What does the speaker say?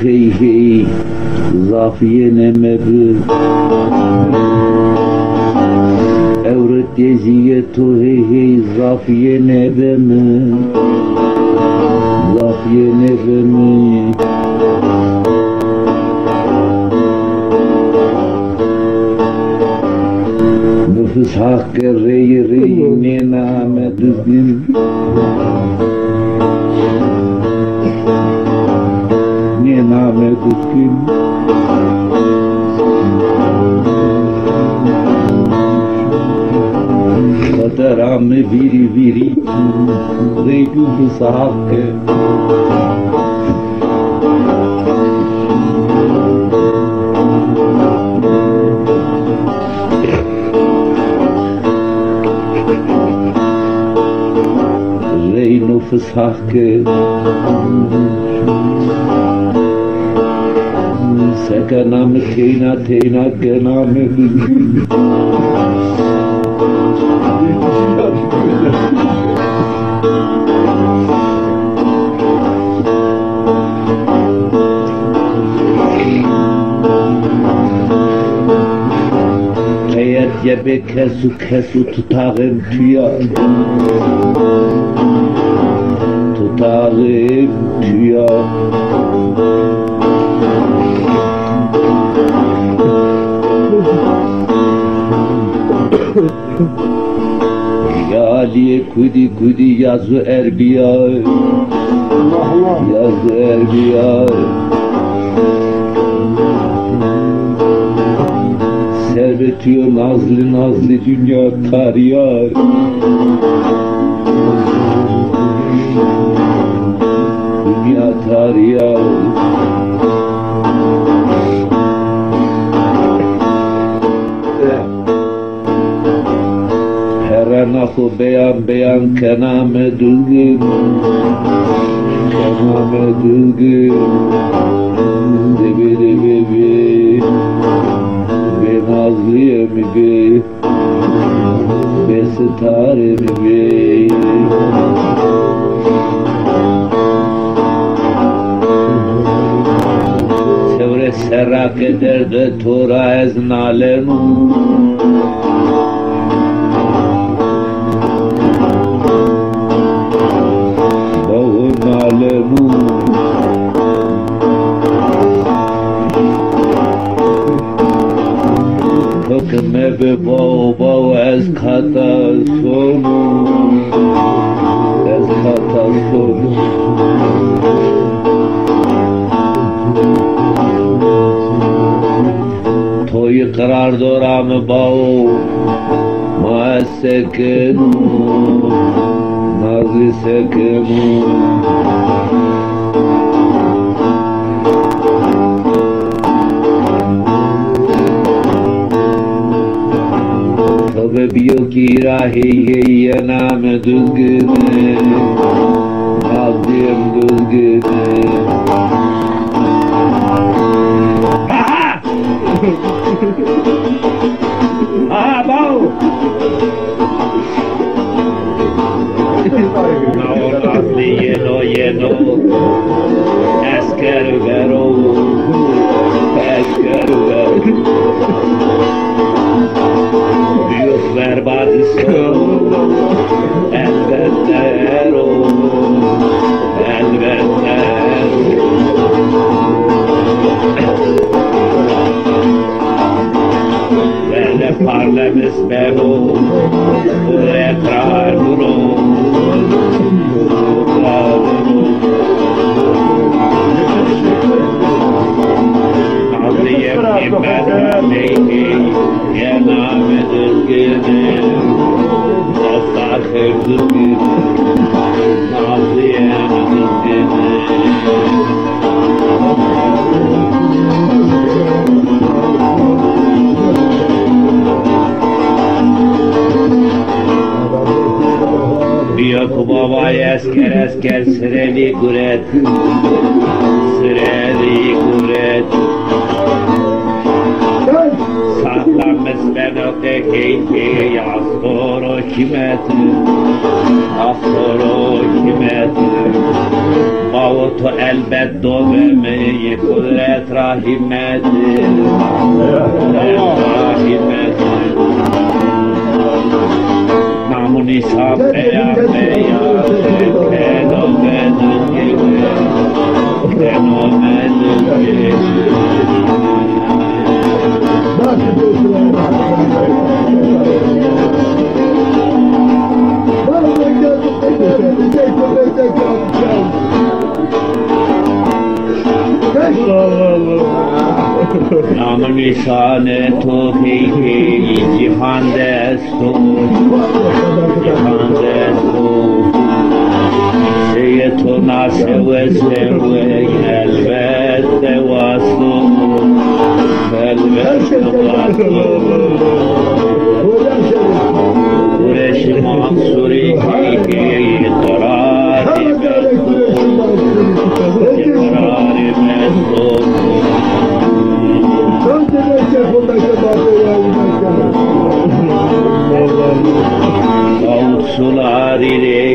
hey hey zafiye nemebi Evret yeziye to hey hey zafiye nebemi Zafiye nebemi Nüfus hakkı reyi reyi nename düzgün Nename düzgün Kaderamı viri viri Reyi nüfus hakkı Nüfus hakkı Sekanamı teyna teyna genamı Kayet yebe kesu kesu tutağım tüya Tutağım tüya Yaliye kudi kudi yazı erbiya Yazı erbiya Servetiyor nazlı nazlı dünya tariyar Dünya tariyar Her nahu beyan beyan kename dülgün Kename dülgün Debe debe be Be nazliye mi be Be sitare mi be Sevre serrak eder de tora ez nalenu Bahu nalenu Hükme be bahu ez kata sonu Ez kata sonu Toy karar doram bao ma sekenu nazi sekenu Tabe biyo ki rahi hey nam düzgüne nazim düzgüne Ah, bom! Na lleno, lleno, esquervero, esquervero. Dios verbalizó, el verdadero, el verdadero. Parle spero retrar duro Nazliye kimede yename düzgüne Asakır düzgüne Nazliye düzgüne Biyo kubavay esker esker sıreli guret Sıreli guret Saklanmış ben öte keyfi Astoro kimet Astoro kimet Mağutu elbet dövmeyi kudret rahimedir. Rahimedir. Namun isap beyaz beyaz fenomenün gibi. Fenomenün gibi. Nam nisane to hi cihan destu Seyeto naseve sewe elbette vaslu Elbette vaslu Kureş Mansuri hi tarari mestu Sular ile